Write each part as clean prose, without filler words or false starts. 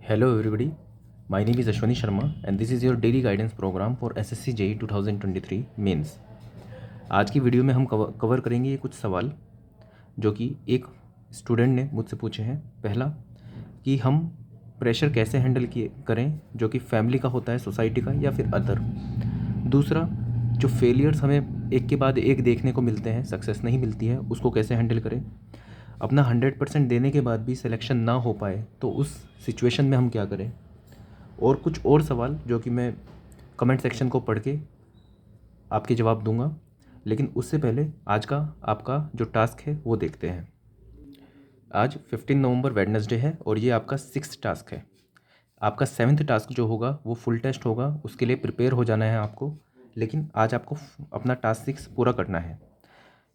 Hello everybody, my name is Ashwani Sharma and this is your daily guidance program for SSC JEE 2023 mains. आज की video में हम cover करेंगे ये कुछ सवाल जो कि एक स्टूडेंट ने मुझसे पूछे हैं। पहला कि हम प्रेशर कैसे हैंडल करें जो कि फैमिली का होता है, सोसाइटी का या फिर अदर। दूसरा, जो फेलियर्स हमें एक के बाद एक देखने को मिलते हैं, सक्सेस नहीं मिलती है, उसको कैसे हैंडल करें। अपना 100% देने के बाद भी सिलेक्शन ना हो पाए तो उस सिचुएशन में हम क्या करें। और कुछ और सवाल जो कि मैं कमेंट सेक्शन को पढ़ के आपके जवाब दूंगा, लेकिन उससे पहले आज का आपका जो टास्क है वो देखते हैं। आज 15 नवंबर वेडनेसडे है और ये आपका 6th टास्क है। आपका 7th टास्क जो होगा वो फुल टेस्ट होगा, उसके लिए प्रिपेयर हो जाना है आपको। लेकिन आज आपको अपना टास्क 6 पूरा करना है।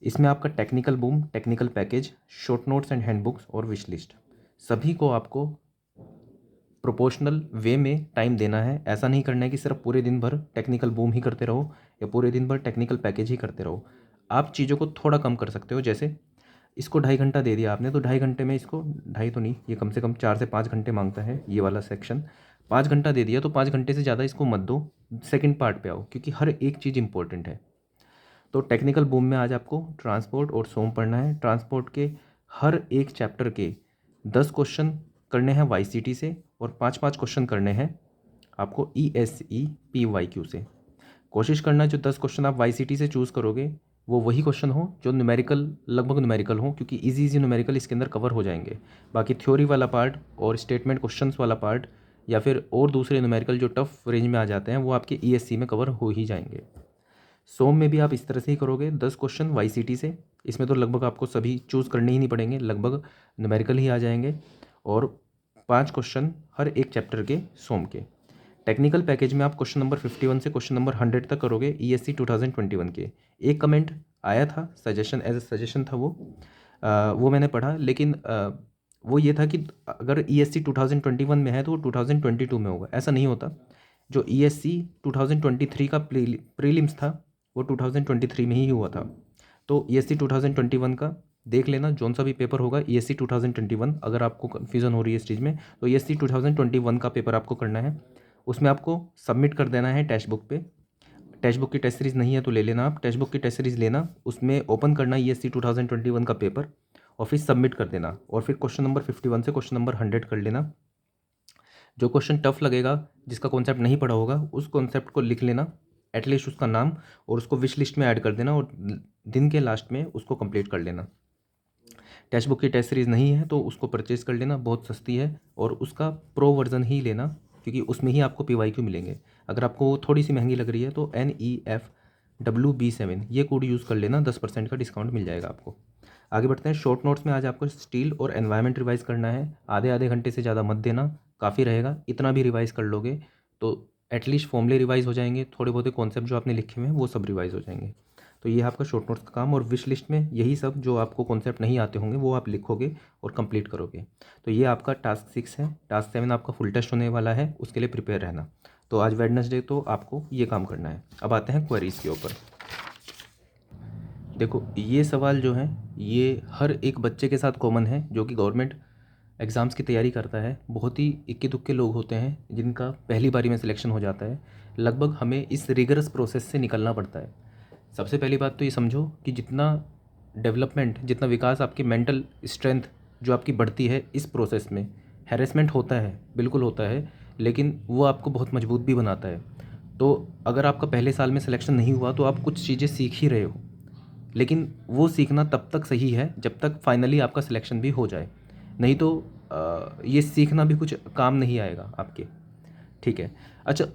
इसमें आपका technical boom, technical package, short notes and handbooks और विश लिस्ट सभी को आपको प्रोपोर्शनल वे में टाइम देना है। ऐसा नहीं करना है कि सिर्फ पूरे दिन भर टेक्निकल बूम ही करते रहो या पूरे दिन भर टेक्निकल पैकेज ही करते रहो। आप चीज़ों को थोड़ा कम कर सकते हो। जैसे इसको 2.5 घंटा दे दिया आपने तो 2.5 घंटे में इसको, 2.5 तो नहीं, ये कम से कम 4 से 5 घंटे मांगता है ये वाला सेक्शन। 5 घंटा दे दिया तो 5 घंटे से ज़्यादा इसको मत दो, सेकेंड पार्ट पे आओ क्योंकि हर एक चीज़ इंपॉर्टेंट है। तो टेक्निकल बूम में आज आपको ट्रांसपोर्ट और सोम पढ़ना है। ट्रांसपोर्ट के हर एक चैप्टर के 10 क्वेश्चन करने हैं YCT से और 5-5 क्वेश्चन करने हैं आपको ESE PYQ से। कोशिश करना जो 10 क्वेश्चन आप YCT से चूज़ करोगे वो वही क्वेश्चन हो जो न्यूमेरिकल, लगभग न्यूमेरिकल हो, क्योंकि इजी न्यूमेरिकल इसके अंदर कवर हो जाएंगे। बाकी थ्योरी वाला पार्ट और स्टेटमेंट क्वेश्चंस वाला पार्ट या फिर और दूसरे न्यूमेरिकल जो टफ रेंज में आ जाते हैं वो आपके ESC में कवर हो ही जाएंगे। सोम में भी आप इस तरह से ही करोगे, 10 क्वेश्चन YCT से। इसमें तो लगभग आपको सभी चूज़ करने ही नहीं पड़ेंगे, लगभग न्यूमेरिकल ही आ जाएंगे। और 5 क्वेश्चन हर एक चैप्टर के सोम के। टेक्निकल पैकेज में आप क्वेश्चन नंबर 51 से क्वेश्चन नंबर 100 तक करोगे ESC 2021 के। एक कमेंट आया था, सजेशन, एज ए सजेशन था वो मैंने पढ़ा, लेकिन वो ये था कि अगर ESC 2021 में है तो वो 2022 में होगा। ऐसा नहीं होता। जो ESC 2023 का प्रीलिम्स था वो 2023 में ही हुआ था। तो ESC 2021 का देख लेना, जौन सा भी पेपर होगा ESC 2021। अगर आपको कन्फ्यूज़न हो रही है इस चीज़ में तो ESC 2021 का पेपर आपको करना है। उसमें आपको सबमिट कर देना है टेक्स्ट बुक पे। टेक्स्ट बुक की टेस्ट सीरीज़ नहीं है तो ले लेना, आप टेक्स्ट बुक की टेस्ट सीरीज़ लेना, उसमें ओपन करना ESC 2021 का पेपर और फिर सबमिट कर देना। और फिर क्वेश्चन नंबर 51 से क्वेश्चन नंबर 100 कर लेना। जो क्वेश्चन टफ लगेगा, जिसका कॉन्सेप्ट नहीं पढ़ा होगा, उस कॉन्सेप्ट को लिख लेना, एटलीस्ट उसका नाम, और उसको विश लिस्ट में ऐड कर देना और दिन के लास्ट में उसको कंप्लीट कर लेना। टेक्स्ट बुक की टेस्ट सीरीज़ नहीं है तो उसको परचेज़ कर लेना, बहुत सस्ती है, और उसका प्रो वर्जन ही लेना क्योंकि उसमें ही आपको PYQ मिलेंगे। अगर आपको वो थोड़ी सी महंगी लग रही है तो NEFWB7 ये कोड यूज़ कर लेना, 10% का डिस्काउंट मिल जाएगा आपको। आगे बढ़ते हैं। शॉर्ट नोट्स में आज आपको स्टील और एनवायरनमेंट रिवाइज़ करना है। आधे घंटे से ज़्यादा मत देना, काफ़ी रहेगा। इतना भी रिवाइज़ कर लोगे तो एटलीस्ट फॉर्मूले रिवाइज़ हो जाएंगे, थोड़े बहुत कॉन्सेप्ट जो आपने लिखे हुए हैं वो सब रिवाइज़ हो जाएंगे। तो ये आपका शॉर्ट नोट्स का काम। और विश लिस्ट में यही सब जो आपको कॉन्सेप्ट नहीं आते होंगे वो आप लिखोगे और कंप्लीट करोगे। तो ये आपका टास्क 6 है। टास्क 7 आपका फुल टेस्ट होने वाला है, उसके लिए प्रिपेयर रहना। तो आज वेडनेसडे तो आपको ये काम करना है। अब आते हैं क्वेरीज़ के ऊपर। देखो, ये सवाल जो है ये हर एक बच्चे के साथ कॉमन है जो कि गवर्नमेंट एग्ज़ाम्स की तैयारी करता है। बहुत ही इक्के दुक्के लोग होते हैं जिनका पहली बारी में सिलेक्शन हो जाता है। लगभग हमें इस रिगरस प्रोसेस से निकलना पड़ता है। सबसे पहली बात तो ये समझो कि जितना डेवलपमेंट, जितना विकास आपकी मेंटल स्ट्रेंथ जो आपकी बढ़ती है इस प्रोसेस में, हैरेसमेंट होता है, बिल्कुल होता है, लेकिन वो आपको बहुत मजबूत भी बनाता है। तो अगर आपका पहले साल में सिलेक्शन नहीं हुआ तो आप कुछ चीज़ें सीख ही रहे हो, लेकिन वो सीखना तब तक सही है जब तक फाइनली आपका सिलेक्शन भी हो जाए। नहीं तो ये सीखना भी कुछ काम नहीं आएगा आपके। ठीक है। अच्छा,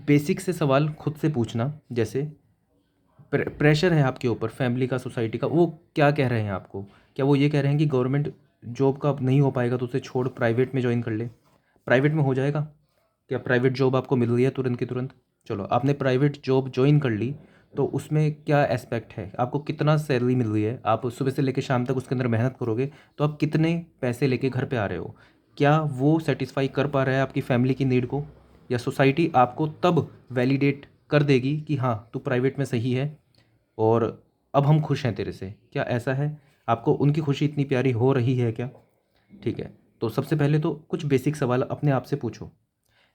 बेसिक से सवाल खुद से पूछना। जैसे प्रेशर है आपके ऊपर फैमिली का, सोसाइटी का, वो क्या कह रहे हैं आपको। क्या वो ये कह रहे हैं कि गवर्नमेंट जॉब का अब नहीं हो पाएगा तो उसे छोड़ प्राइवेट में ज्वाइन कर ले। प्राइवेट में हो जाएगा क्या? प्राइवेट जॉब आपको मिल रही है तुरंत की तुरंत। चलो, आपने प्राइवेट जॉब ज्वाइन कर ली तो उसमें क्या एस्पेक्ट है, आपको कितना सैलरी मिल रही है, आप सुबह से लेकर शाम तक उसके अंदर मेहनत करोगे तो आप कितने पैसे लेके घर पे आ रहे हो, क्या वो सेटिस्फाई कर पा रहा है आपकी फैमिली की नीड को। या सोसाइटी आपको तब वैलिडेट कर देगी कि हाँ तू प्राइवेट में सही है और अब हम खुश हैं तेरे से। क्या ऐसा है? आपको उनकी खुशी इतनी प्यारी हो रही है क्या? ठीक है। तो सबसे पहले तो कुछ बेसिक सवाल अपने आप से पूछो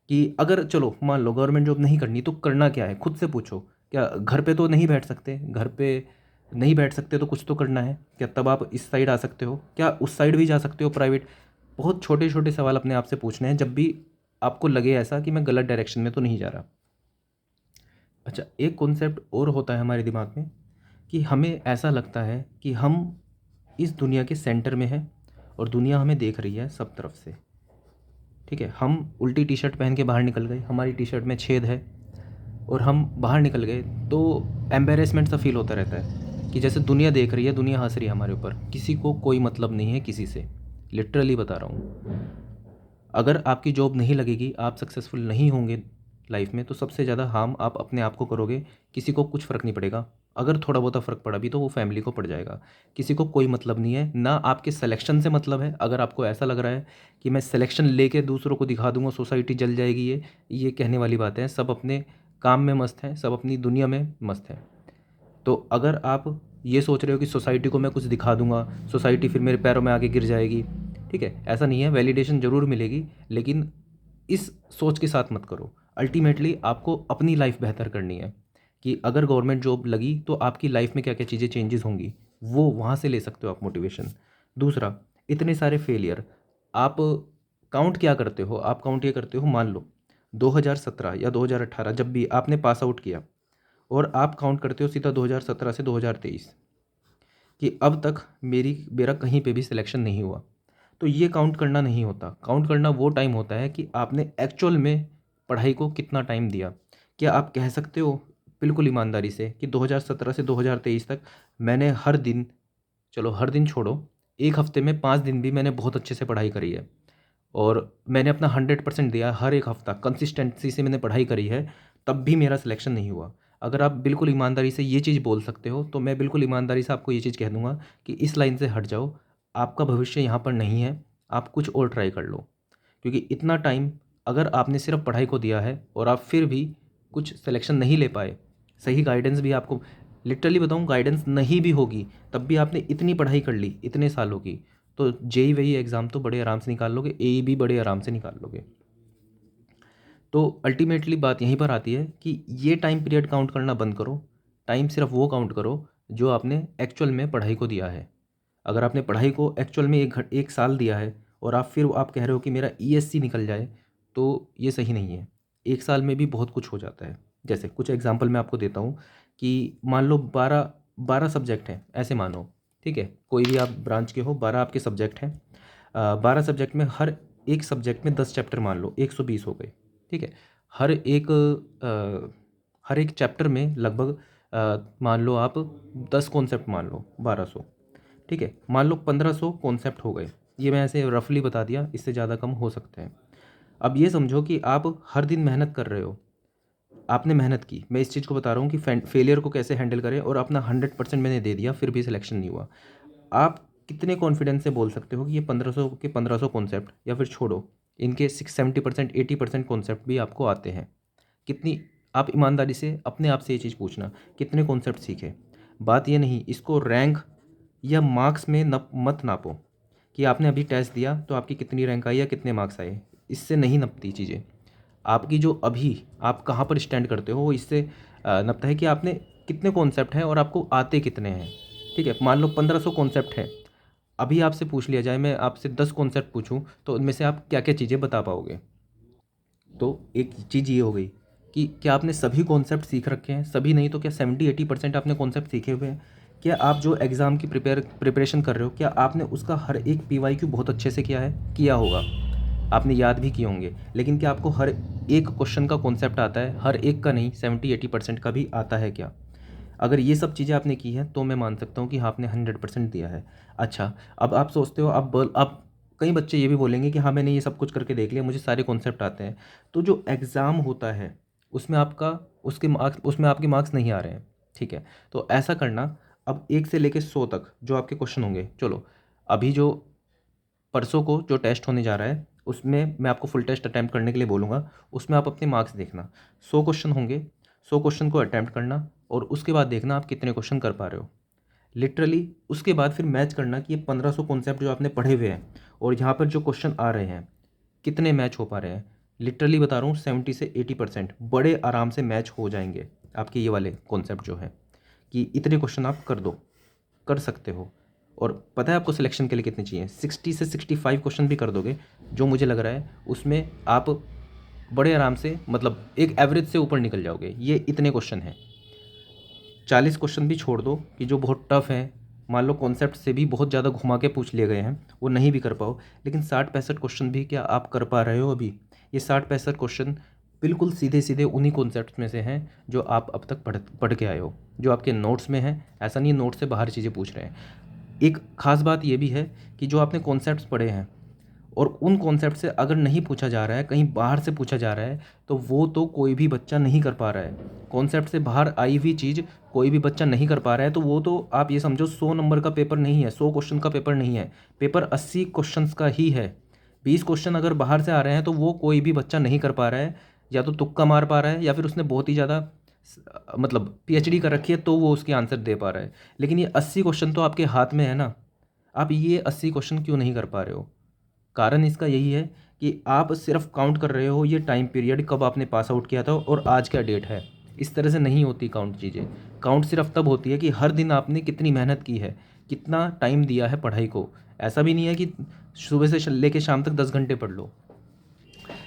कि अगर चलो मान लो गवर्नमेंट जॉब नहीं करनी तो करना क्या है, खुद से पूछो। क्या घर पे तो नहीं बैठ सकते, घर पे नहीं बैठ सकते तो कुछ तो करना है क्या, तब आप इस साइड आ सकते हो क्या, उस साइड भी जा सकते हो प्राइवेट। बहुत छोटे छोटे सवाल अपने आप से पूछने हैं जब भी आपको लगे ऐसा कि मैं गलत डायरेक्शन में तो नहीं जा रहा। अच्छा, एक कॉन्सेप्ट और होता है हमारे दिमाग में कि हमें ऐसा लगता है कि हम इस दुनिया के सेंटर में हैं और दुनिया हमें देख रही है सब तरफ से। ठीक है, हम उल्टी टी शर्ट पहन के बाहर निकल गए, हमारी टी शर्ट में छेद है और हम बाहर निकल गए तो एम्बेरसमेंट सा फील होता रहता है कि जैसे दुनिया देख रही है, दुनिया हंस रही है हमारे ऊपर, किसी को कोई मतलब नहीं है किसी से। लिटरली बता रहा हूँ, अगर आपकी जॉब नहीं लगेगी, आप सक्सेसफुल नहीं होंगे लाइफ में, तो सबसे ज़्यादा हार्म आप अपने आप को करोगे। किसी को कुछ फ़र्क नहीं पड़ेगा, अगर थोड़ा बहुत फ़र्क पड़ा भी तो वो फैमिली को पड़ जाएगा। किसी को कोई मतलब नहीं है, ना आपके सिलेक्शन से मतलब है। अगर आपको ऐसा लग रहा है कि मैं सिलेक्शन लेके दूसरों को दिखा दूंगा, सोसाइटी जल जाएगी, ये कहने वाली बात है। सब अपने काम में मस्त हैं, सब अपनी दुनिया में मस्त हैं। तो अगर आप ये सोच रहे हो कि सोसाइटी को मैं कुछ दिखा दूंगा, सोसाइटी फिर मेरे पैरों में आके गिर जाएगी, ठीक है, ऐसा नहीं है। वैलिडेशन ज़रूर मिलेगी, लेकिन इस सोच के साथ मत करो। अल्टीमेटली आपको अपनी लाइफ बेहतर करनी है कि अगर गवर्नमेंट जॉब लगी तो आपकी लाइफ में क्या क्या चीज़ें चेंजेस होंगी, वो वहाँ से ले सकते हो आप मोटिवेशन। दूसरा, इतने सारे फेलियर आप काउंट क्या करते हो, आप काउंट ये करते हो, मान लो 2017 या 2018 जब भी आपने पास आउट किया, और आप काउंट करते हो सीधा 2017 से 2023 कि अब तक मेरा कहीं पे भी सिलेक्शन नहीं हुआ। तो ये काउंट करना नहीं होता। काउंट करना वो टाइम होता है कि आपने एक्चुअल में पढ़ाई को कितना टाइम दिया। क्या आप कह सकते हो बिल्कुल ईमानदारी से कि 2017 से 2023 तक मैंने हर दिन, चलो हर दिन छोड़ो, एक हफ्ते में 5 दिन भी मैंने बहुत अच्छे से पढ़ाई करी है और मैंने अपना 100% दिया, हर एक हफ्ता कंसिस्टेंसी से मैंने पढ़ाई करी है, तब भी मेरा सिलेक्शन नहीं हुआ। अगर आप बिल्कुल ईमानदारी से ये चीज़ बोल सकते हो तो मैं बिल्कुल ईमानदारी से आपको ये चीज़ कह दूंगा कि इस लाइन से हट जाओ, आपका भविष्य यहाँ पर नहीं है, आप कुछ और ट्राई कर लो। क्योंकि इतना टाइम अगर आपने सिर्फ पढ़ाई को दिया है और आप फिर भी कुछ सिलेक्शन नहीं ले पाए, सही गाइडेंस भी आपको, लिटरली बताऊँ, गाइडेंस नहीं भी होगी तब भी आपने इतनी पढ़ाई कर ली इतने सालों की, तो जेई वही एग्ज़ाम तो बड़े आराम से निकाल लोगे, एई भी बड़े आराम से निकाल लोगे। तो अल्टीमेटली बात यहीं पर आती है कि ये टाइम पीरियड काउंट करना बंद करो। टाइम सिर्फ वो काउंट करो जो आपने एक्चुअल में पढ़ाई को दिया है। अगर आपने पढ़ाई को एक्चुअल में एक साल दिया है और आप कह रहे हो कि मेरा ईएससी निकल जाए, तो ये सही नहीं है। एक साल में भी बहुत कुछ हो जाता है। जैसे कुछ एग्जांपल मैं आपको देता हूँ कि मान लो 12 सब्जेक्ट हैं, ऐसे मानो, ठीक है, कोई भी आप ब्रांच के हो, 12 आपके सब्जेक्ट हैं। 12 सब्जेक्ट में हर एक सब्जेक्ट में 10 चैप्टर, मान लो 120 हो गए, ठीक है। हर एक हर एक चैप्टर में लगभग मान लो आप 10 कॉन्सेप्ट मान लो, 1200, ठीक है, मान लो 1500 कॉन्सेप्ट हो गए। ये मैं ऐसे रफली बता दिया, इससे ज़्यादा कम हो सकते हैं। अब ये समझो कि आप हर दिन मेहनत कर रहे हो, आपने मेहनत की। मैं इस चीज़ को बता रहा हूँ कि फेलियर को कैसे हैंडल करें, और अपना 100% मैंने दे दिया फिर भी सिलेक्शन नहीं हुआ। आप कितने कॉन्फिडेंस से बोल सकते हो कि ये 1500 के 1500 कॉन्सेप्ट, या फिर छोड़ो, इनके 70% 80% कॉन्सेप्ट भी आपको आते हैं? कितनी, आप ईमानदारी से अपने आप से ये चीज़ पूछना, कितने कॉन्सेप्ट सीखे। बात ये नहीं, इसको रैंक या मार्क्स में मत नापो कि आपने अभी टेस्ट दिया तो आपकी कितनी रैंक आई या कितने मार्क्स आए। इससे नहीं नपती चीज़ें। आपकी जो अभी आप कहाँ पर स्टैंड करते हो वो इससे नपता है कि आपने कितने कॉन्सेप्ट हैं और आपको आते कितने हैं। ठीक है, मान लो 1500 कॉन्सेप्ट है, अभी आपसे पूछ लिया जाए मैं आपसे 10 कॉन्सेप्ट पूछूं तो उनमें से आप क्या क्या चीज़ें बता पाओगे। तो एक चीज़ ये हो गई कि क्या आपने सभी कॉन्सेप्ट सीख रखे हैं, सभी नहीं तो क्या 70-80% आपने कॉन्सेप्ट सीखे हुए हैं। क्या आप जो एग्ज़ाम की प्रिपरेशन कर रहे हो, क्या आपने उसका हर एक पीवाईक्यू बहुत अच्छे से किया है, किया होगा, आपने याद भी किए होंगे, लेकिन क्या आपको हर एक क्वेश्चन का कॉन्सेप्ट आता है, हर एक का नहीं, 70-80% का भी आता है क्या? अगर ये सब चीज़ें आपने की हैं तो मैं मान सकता हूँ कि हाँ, आपने 100% दिया है। अच्छा, अब आप सोचते हो, अब कई बच्चे ये भी बोलेंगे कि हाँ, मैंने ये सब कुछ करके देख लिया, मुझे सारे कॉन्सेप्ट आते हैं। तो जो एग्ज़ाम होता है उसमें उसमें आपके मार्क्स नहीं आ रहे हैं, ठीक है। तो ऐसा करना, अब 1 से लेके 100 तक जो आपके क्वेश्चन होंगे, चलो अभी जो परसों को जो टेस्ट होने जा रहा है उसमें मैं आपको फुल टेस्ट अटैम्प्ट करने के लिए बोलूँगा। उसमें आप अपने मार्क्स देखना, 100 क्वेश्चन होंगे, 100 क्वेश्चन को अटैम्प्ट करना और उसके बाद देखना आप कितने क्वेश्चन कर पा रहे हो। लिटरली उसके बाद फिर मैच करना कि ये 1500 कॉन्सेप्ट जो आपने पढ़े हुए हैं और यहाँ पर जो क्वेश्चन आ रहे हैं कितने मैच हो पा रहे हैं, लिटरली बता रहा हूँ 70 से 80% बड़े आराम से मैच हो जाएंगे आपके ये वाले कॉन्सेप्ट जो है कि इतने क्वेश्चन आप कर सकते हो। और पता है आपको सिलेक्शन के लिए कितने चाहिए, 60 से 65 क्वेश्चन भी कर दोगे जो मुझे लग रहा है उसमें आप बड़े आराम से मतलब एक एवरेज से ऊपर निकल जाओगे। ये इतने क्वेश्चन हैं। 40 क्वेश्चन भी छोड़ दो कि जो बहुत टफ है, मान लो कॉन्सेप्ट से भी बहुत ज़्यादा घुमा के पूछ लिए गए हैं, वो नहीं भी कर पाओ, लेकिन 60-65 क्वेश्चन भी क्या आप कर पा रहे हो अभी? ये 60-65 क्वेश्चन बिल्कुल सीधे सीधे उन्हीं कॉन्सेप्ट में से हैं जो आप अब तक पढ़ के आए हो, जो आपके नोट्स में हैं। ऐसा नहीं नोट से बाहर चीज़ें पूछ रहे हैं। एक ख़ास बात ये भी है कि जो आपने कॉन्सेप्ट्स पढ़े हैं और उन कॉन्सेप्ट से अगर नहीं पूछा जा रहा है, कहीं बाहर से पूछा जा रहा है, तो वो तो कोई भी बच्चा नहीं कर पा रहा है। कॉन्सेप्ट से बाहर आई हुई चीज़ कोई भी बच्चा नहीं कर पा रहा है, तो वो तो आप ये समझो 100 नंबर का पेपर नहीं है, 100 क्वेश्चन का पेपर नहीं है, पेपर 80 क्वेश्चंस का ही है। 20 क्वेश्चन अगर बाहर से आ रहे हैं तो वो कोई भी बच्चा नहीं कर पा रहा है, या तो तुक्का मार पा रहा है या फिर उसने बहुत ही ज़्यादा मतलब पीएचडी कर रखी है तो वो उसके आंसर दे पा रहा है। लेकिन ये 80 क्वेश्चन तो आपके हाथ में है ना, आप ये 80 क्वेश्चन क्यों नहीं कर पा रहे हो? कारण इसका यही है कि आप सिर्फ काउंट कर रहे हो ये टाइम पीरियड कब आपने पास आउट किया था और आज क्या डेट है। इस तरह से नहीं होती काउंट चीज़ें। काउंट सिर्फ तब होती है कि हर दिन आपने कितनी मेहनत की है, कितना टाइम दिया है पढ़ाई को। ऐसा भी नहीं है कि सुबह से लेके शाम तक 10 घंटे पढ़ लो।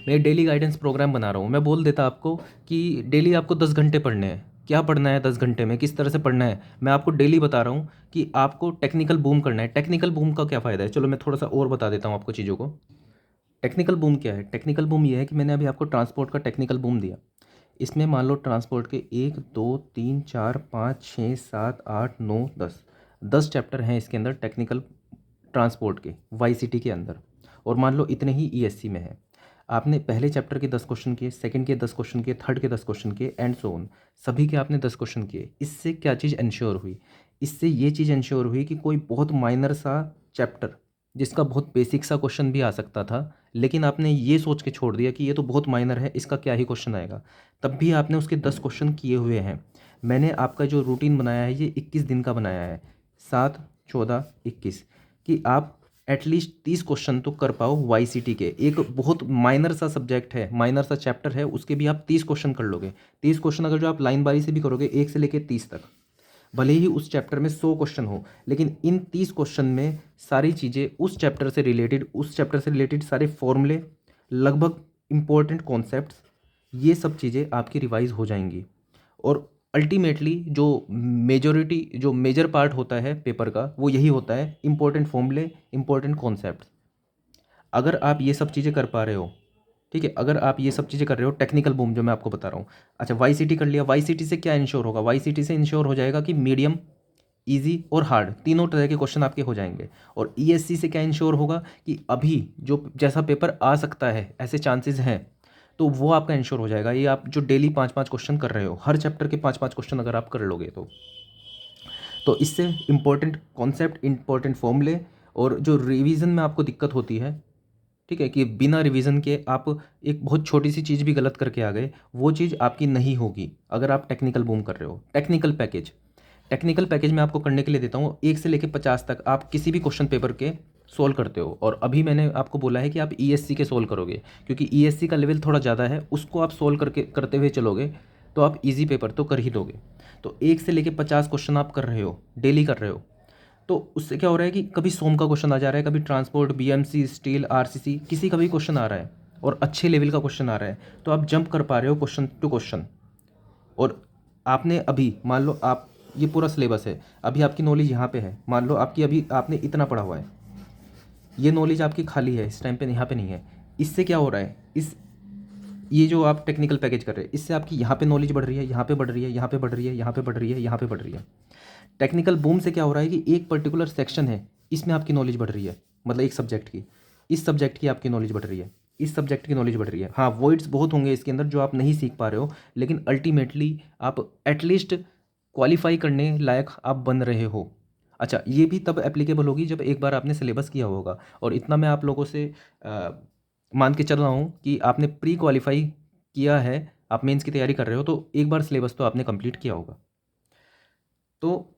मैं डेली गाइडेंस प्रोग्राम बना रहा हूँ, मैं बोल देता आपको कि डेली आपको 10 घंटे पढ़ने हैं। क्या पढ़ना है 10 घंटे में, किस तरह से पढ़ना है, मैं आपको डेली बता रहा हूँ कि आपको टेक्निकल बूम करना है। टेक्निकल बूम का क्या फ़ायदा है, चलो मैं थोड़ा सा और बता देता हूँ आपको चीज़ों को। टेक्निकल बूम क्या है? टेक्निकल बूम ये है कि मैंने अभी आपको ट्रांसपोर्ट का टेक्निकल बूम दिया। इसमें मान लो ट्रांसपोर्ट के 1 2 3 4 5 6 7 8 9 10 चैप्टर हैं इसके अंदर टेक्निकल ट्रांसपोर्ट के वाईसीटी के अंदर, और मान लो इतने ही ईएससी में है। आपने पहले चैप्टर के 10 क्वेश्चन किए, सेकंड के 10 क्वेश्चन किए, थर्ड के 10 क्वेश्चन किए, एंड सो ऑन, सभी के आपने 10 क्वेश्चन किए। इससे क्या चीज़ इंश्योर हुई? इससे ये चीज़ इंश्योर हुई कि कोई बहुत माइनर सा चैप्टर जिसका बहुत बेसिक सा क्वेश्चन भी आ सकता था, लेकिन आपने ये सोच के छोड़ दिया कि ये तो बहुत माइनर है, इसका क्या ही क्वेश्चन आएगा, तब भी आपने उसके 10 क्वेश्चन किए हुए हैं। मैंने आपका जो रूटीन बनाया है ये 21 दिन का बनाया है, 7 14 21, कि आप एटलीस्ट 30 क्वेश्चन तो कर पाओ वाईसीटी के। एक बहुत माइनर सा सब्जेक्ट है, माइनर सा चैप्टर है, उसके भी आप 30 क्वेश्चन कर लोगे। 30 क्वेश्चन अगर जो आप लाइन बारी से भी करोगे 1 से लेकर 30 तक, भले ही उस चैप्टर में 100 क्वेश्चन हो, लेकिन इन 30 क्वेश्चन में सारी चीज़ें उस चैप्टर से रिलेटेड, उस चैप्टर से रिलेटेड सारे फॉर्मूले, लगभग इंपॉर्टेंट कॉन्सेप्ट्स, ये सब चीज़ें आपकी रिवाइज हो जाएंगी। और अल्टीमेटली जो मेजर पार्ट होता है पेपर का वो यही होता है, इंपॉर्टेंट फॉर्मूले, इंपॉर्टेंट कॉन्सेप्ट्स। अगर आप ये सब चीज़ें कर पा रहे हो, ठीक है, अगर आप ये सब चीज़ें कर रहे हो, टेक्निकल बूम जो मैं आपको बता रहा हूँ। अच्छा, वाईसीटी कर लिया, वाईसीटी से क्या इंश्योर होगा? वाईसीटी से इंश्योर हो जाएगा कि मीडियम, इजी और हार्ड तीनों तरह के क्वेश्चन आपके हो जाएंगे। और ईएससी से क्या इंश्योर होगा कि अभी जो जैसा पेपर आ सकता है, ऐसे चांसेस हैं, तो वो आपका इंश्योर हो जाएगा। ये आप जो डेली 5-5 क्वेश्चन कर रहे हो, हर चैप्टर के 5-5 क्वेश्चन अगर आप कर लोगे तो इससे इंपॉर्टेंट कॉन्सेप्ट, इंपॉर्टेंट फॉर्मूले, और जो रिवीजन में आपको दिक्कत होती है, ठीक है, कि बिना रिवीजन के आप एक बहुत छोटी सी चीज़ भी गलत करके आ गए, वो चीज़ आपकी नहीं होगी अगर आप टेक्निकल बूम कर रहे हो। टेक्निकल पैकेज मैं आपको करने के लिए देता हूँ, 1 से लेकर 50 तक आप किसी भी क्वेश्चन पेपर के सोल्व करते हो। और अभी मैंने आपको बोला है कि आप ईएससी के सोल्व करोगे, क्योंकि ईएससी का लेवल थोड़ा ज़्यादा है, उसको आप सोल्व करते हुए चलोगे तो आप ईजी पेपर तो कर ही दोगे। तो 1 से लेकर 50 क्वेश्चन आप कर रहे हो, डेली कर रहे हो, तो उससे क्या हो रहा है कि कभी सोम का क्वेश्चन आ जा रहा है, कभी ट्रांसपोर्ट, बीएमसी, स्टील, आरसीसी, किसी का भी क्वेश्चन आ रहा है और अच्छे लेवल का क्वेश्चन आ रहा है, तो आप जंप कर पा रहे हो क्वेश्चन टू क्वेश्चन। और आपने अभी मान लो आप, ये पूरा सिलेबस है, अभी आपकी नॉलेज यहाँ पे है, मान लो आपकी अभी आपने इतना पढ़ा हुआ है, ये नॉलेज आपकी खाली है इस टाइम पे, यहाँ पे नहीं है। इससे क्या हो रहा है, ये जो आप टेक्निकल पैकेज कर रहे हैं, इससे आपकी यहाँ पे नॉलेज बढ़ रही है, यहाँ पे बढ़ रही है, यहाँ पे बढ़ रही है, यहाँ पे बढ़ रही है, यहाँ पे बढ़ रही है। टेक्निकल बूम से क्या हो रहा है कि एक पर्टिकुलर सेक्शन है, इसमें आपकी नॉलेज बढ़ रही है, मतलब एक सब्जेक्ट की, इस सब्जेक्ट की आपकी नॉलेज बढ़ रही है, इस सब्जेक्ट की नॉलेज बढ़ रही है। हाँ, वॉइड्स बहुत होंगे इसके अंदर जो आप नहीं सीख पा रहे हो, लेकिन अल्टीमेटली आप एटलीस्ट क्वालिफाई करने लायक आप बन रहे हो। अच्छा, ये भी तब एप्लीकेबल होगी जब एक बार आपने सिलेबस किया होगा, और इतना मैं आप लोगों से मान के चल रहा हूँ कि आपने प्री क्वालिफाई किया है, आप मेंस की तैयारी कर रहे हो, तो एक बार सिलेबस तो आपने कंप्लीट किया होगा। तो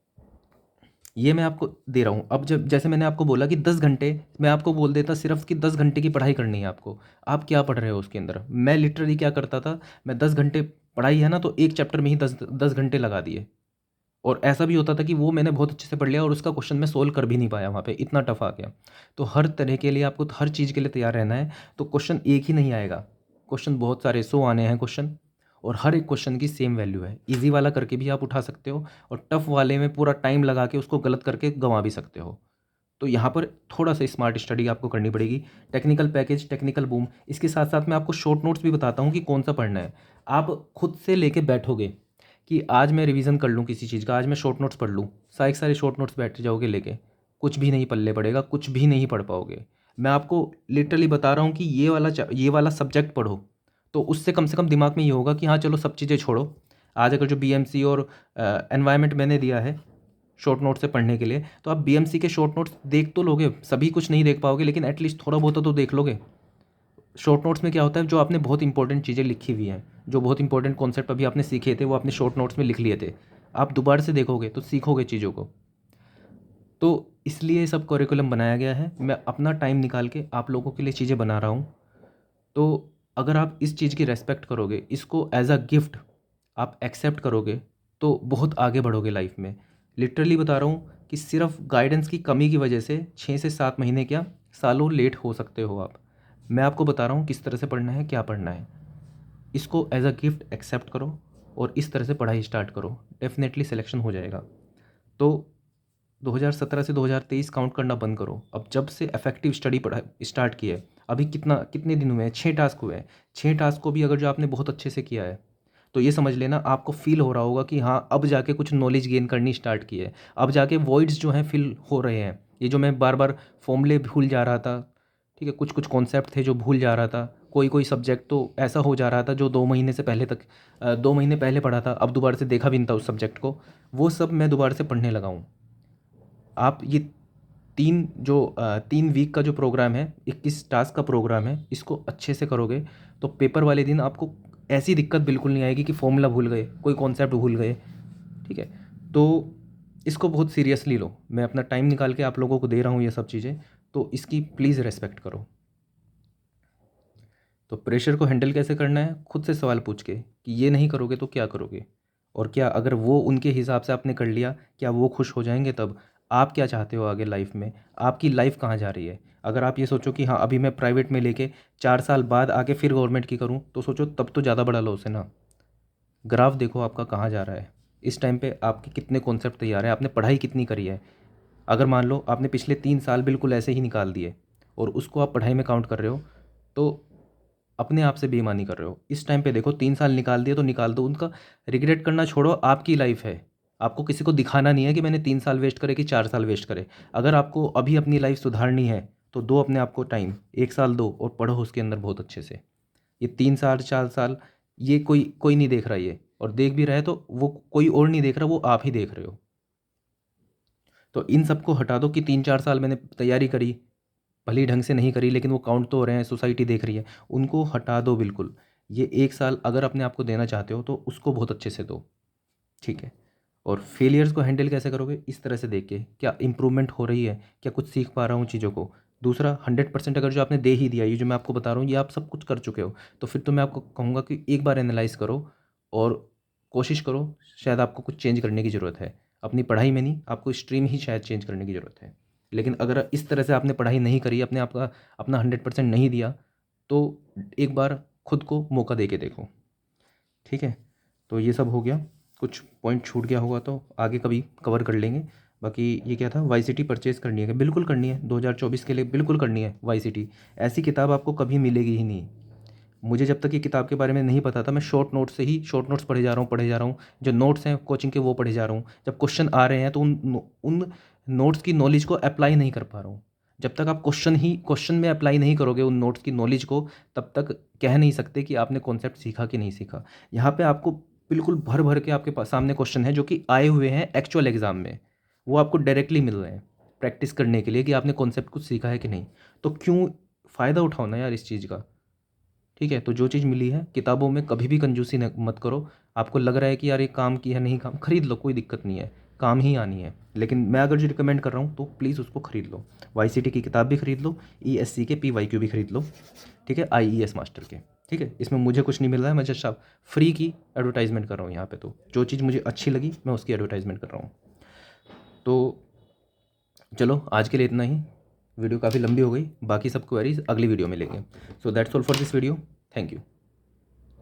ये मैं आपको दे रहा हूँ। अब जब जैसे मैंने आपको बोला कि 10 घंटे, मैं आपको बोल देता सिर्फ कि 10 घंटे की पढ़ाई करनी है आपको, आप क्या पढ़ रहे हो उसके अंदर। मैं लिटरली क्या करता था, मैं 10 घंटे पढ़ाई है ना, तो एक चैप्टर में ही 10 घंटे लगा दिए। और ऐसा भी होता था कि वो मैंने बहुत अच्छे से पढ़ लिया और उसका क्वेश्चन मैं सोल्व कर भी नहीं पाया, वहाँ पे इतना टफ आ गया। तो हर तरह के लिए आपको हर चीज़ के लिए तैयार रहना है। तो क्वेश्चन एक ही नहीं आएगा, क्वेश्चन बहुत सारे 100 आने हैं क्वेश्चन, और हर एक क्वेश्चन की सेम वैल्यू है। इजी वाला करके भी आप उठा सकते हो, और टफ वाले में पूरा टाइम लगा के उसको गलत करके गंवा भी सकते हो। तो यहाँ पर थोड़ा सा स्मार्ट स्टडी आपको करनी पड़ेगी। टेक्निकल पैकेज, टेक्निकल बूम, इसके साथ साथ मैं आपको शॉर्ट नोट्स भी बताता हूँ कि कौन सा पढ़ना है। आप खुद से लेके बैठोगे कि आज मैं रिवीजन कर लूँ किसी चीज़ का, आज मैं शॉर्ट नोट्स पढ़ लूँ, सारे शॉर्ट नोट्स बैठ जाओगे लेके, कुछ भी नहीं पल्ले पड़ेगा, कुछ भी नहीं पढ़ पाओगे। मैं आपको लिटरली बता रहा हूँ कि ये वाला सब्जेक्ट पढ़ो, तो उससे कम से कम दिमाग में ये होगा कि हाँ चलो सब चीज़ें छोड़ो। आज अगर जो बीएमसी और एनवायरनमेंट मैंने दिया है शॉर्ट नोट से पढ़ने के लिए, तो आप बीएमसी के शॉर्ट नोट्स देख तो लोगे, सभी कुछ नहीं देख पाओगे लेकिन एटलीस्ट थोड़ा बहुत तो देख लोगे। शॉर्ट नोट्स में क्या होता है, जो आपने बहुत इंपॉर्टेंट चीज़ें लिखी हुई हैं, जो बहुत इंपॉर्टेंट कॉन्सेप्ट अभी आपने सीखे थे, वो आपने शॉर्ट नोट्स में लिख लिए थे, आप दोबारा से देखोगे तो सीखोगे चीज़ों को। तो इसलिए ये सब करिकुलम बनाया गया है। मैं अपना टाइम निकाल के आप लोगों के लिए चीज़ें बना रहा हूँ। तो अगर आप इस चीज़ की रेस्पेक्ट करोगे, इसको एज अ गिफ्ट आप एक्सेप्ट करोगे, तो बहुत आगे बढ़ोगे लाइफ में। लिटरली बता रहा हूँ कि सिर्फ गाइडेंस की कमी की वजह से 6 से 7 महीने क्या सालों लेट हो सकते हो आप। मैं आपको बता रहा हूँ किस तरह से पढ़ना है, क्या पढ़ना है। इसको एज अ गिफ्ट एक्सेप्ट करो और इस तरह से पढ़ाई स्टार्ट करो, डेफिनेटली सिलेक्शन हो जाएगा। तो 2017 से 2023 काउंट करना बंद करो। अब जब से इफेक्टिव स्टडी पढ़ा स्टार्ट की है, अभी कितने दिन हुए हैं, 6 टास्क हुए हैं। 6 टास्क को भी अगर जो आपने बहुत अच्छे से किया है, तो ये समझ लेना आपको फील हो रहा होगा कि हाँ अब जाके कुछ नॉलेज गेन करनी स्टार्ट की है। अब जाके वॉइड्स जो हैं फिल हो रहे हैं। ये जो मैं बार बार फॉर्मूले भूल जा रहा था, ठीक है, कुछ कुछ कॉन्सेप्ट थे जो भूल जा रहा था, कोई कोई सब्जेक्ट तो ऐसा हो जा रहा था जो 2 महीने से पहले तक 2 महीने पहले पढ़ा था, अब दोबारा से देखा भी नहीं था उस सब्जेक्ट को, वो सब मैं दोबारा से पढ़ने लगा हूँ। आप ये 3 वीक का जो प्रोग्राम है, 21 टास्क का प्रोग्राम है, इसको अच्छे से करोगे तो पेपर वाले दिन आपको ऐसी दिक्कत बिल्कुल नहीं आएगी कि फॉर्मूला भूल गए, कोई कॉन्सेप्ट भूल गए। ठीक है, तो इसको बहुत सीरियसली लो। मैं अपना टाइम निकाल के आप लोगों को दे रहा हूँ ये सब चीज़ें, तो इसकी प्लीज़ रेस्पेक्ट करो। तो प्रेशर को हैंडल कैसे करना है, खुद से सवाल पूछ के कि ये नहीं करोगे तो क्या करोगे, और क्या अगर वो उनके हिसाब से आपने कर लिया, क्या वो खुश हो जाएंगे। तब आप क्या चाहते हो आगे लाइफ में, आपकी लाइफ कहाँ जा रही है। अगर आप ये सोचो कि हाँ अभी मैं प्राइवेट में लेके 4 साल बाद आके फिर गवर्नमेंट की करूँ, तो सोचो तब तो ज़्यादा बड़ा लॉस है ना। ग्राफ देखो आपका कहाँ जा रहा है, इस टाइम पे आपके कितने कॉन्सेप्ट तैयार हैं, आपने पढ़ाई कितनी करी है। अगर मान लो आपने पिछले 3 साल बिल्कुल ऐसे ही निकाल दिए और उसको आप पढ़ाई में काउंट कर रहे हो, तो अपने आप से बेईमानी कर रहे हो। इस टाइम पे देखो 3 साल निकाल दिए तो निकाल दो, उनका रिग्रेट करना छोड़ो, आपकी लाइफ है। आपको किसी को दिखाना नहीं है कि मैंने 3 साल वेस्ट करे कि 4 साल वेस्ट करे। अगर आपको अभी अपनी लाइफ सुधारनी है तो दो अपने आप को टाइम, 1 साल दो और पढ़ो उसके अंदर बहुत अच्छे से। ये 3 साल 4 साल ये कोई कोई नहीं देख रहा, ये और देख भी रहा है तो वो कोई और नहीं देख रहा, वो आप ही देख रहे हो। तो इन सबको हटा दो कि 3 4 साल मैंने तैयारी करी, भली ढंग से नहीं करी लेकिन वो काउंट तो हो रहे हैं, सोसाइटी देख रही है, उनको हटा दो बिल्कुल। ये 1 साल अगर अपने आप को देना चाहते हो तो उसको बहुत अच्छे से दो। ठीक है, और फेलियर्स को हैंडल कैसे करोगे, इस तरह से देख के क्या इंप्रूवमेंट हो रही है, क्या कुछ सीख पा रहा हूँ चीज़ों को। दूसरा 100% अगर जो आपने दे ही दिया, ये जो मैं आपको बता रहा हूँ ये आप सब कुछ कर चुके हो, तो फिर तो मैं आपको कहूँगा कि एक बार एनालाइज करो और कोशिश करो। शायद आपको कुछ चेंज करने की ज़रूरत है अपनी पढ़ाई में, नहीं आपको स्ट्रीम ही शायद चेंज करने की ज़रूरत है। लेकिन अगर इस तरह से आपने पढ़ाई नहीं करी, अपने आप का अपना 100% नहीं दिया, तो एक बार खुद को मौका दे के देखो। ठीक है, तो ये सब हो गया। कुछ पॉइंट छूट गया होगा तो आगे कभी कवर कर लेंगे। बाकी ये क्या था, वाई सी टी परचेज़ करनी है, बिल्कुल करनी है, 2024 के लिए बिल्कुल करनी है वाई सी टी। ऐसी किताब आपको कभी मिलेगी ही नहीं। मुझे जब तक ये किताब के बारे में नहीं पता था, मैं शॉर्ट नोट्स से ही शॉर्ट नोट्स पढ़े जा रहा हूँ, जो नोट्स हैं कोचिंग के वो पढ़े जा रहा हूँ। जब क्वेश्चन आ रहे हैं तो उन नोट्स की नॉलेज को अप्लाई नहीं कर पा रहा हूँ। जब तक आप क्वेश्चन में अप्लाई नहीं करोगे उन नोट्स की नॉलेज को, तब तक कह नहीं सकते कि आपने कॉन्सेप्ट सीखा कि नहीं सीखा। यहाँ पे आपको बिल्कुल भर भर के आपके पास सामने क्वेश्चन है जो कि आए हुए हैं एक्चुअल एग्जाम में, वो आपको डायरेक्टली मिल रहे हैं प्रैक्टिस करने के लिए कि आपने कॉन्सेप्ट कुछ सीखा है कि नहीं। तो क्यों फ़ायदा उठाओ ना यार इस चीज़ का। ठीक है, तो जो चीज़ मिली है किताबों में कभी भी कंजूसी मत करो। आपको लग रहा है कि यार ये काम की है, नहीं काम, खरीद लो, कोई दिक्कत नहीं है। काम ही आनी है। लेकिन मैं अगर जो रिकमेंड कर रहा हूँ तो प्लीज़ उसको ख़रीद लो। YCT की किताब भी ख़रीद लो, ESC के PYQ भी ख़रीद लो, ठीक है, IES मास्टर के, ठीक है। इसमें मुझे कुछ नहीं मिल रहा है, मैं जस्ट फ्री की एडवर्टाइजमेंट कर रहा हूँ यहाँ पे। तो जो चीज़ मुझे अच्छी लगी मैं उसकी एडवर्टाइजमेंट कर रहा हूँ। तो चलो आज के लिए इतना ही, वीडियो काफ़ी लंबी हो गई, बाकी सब क्वेरीज अगली वीडियो में लेंगे। So that's all for this video, thank you.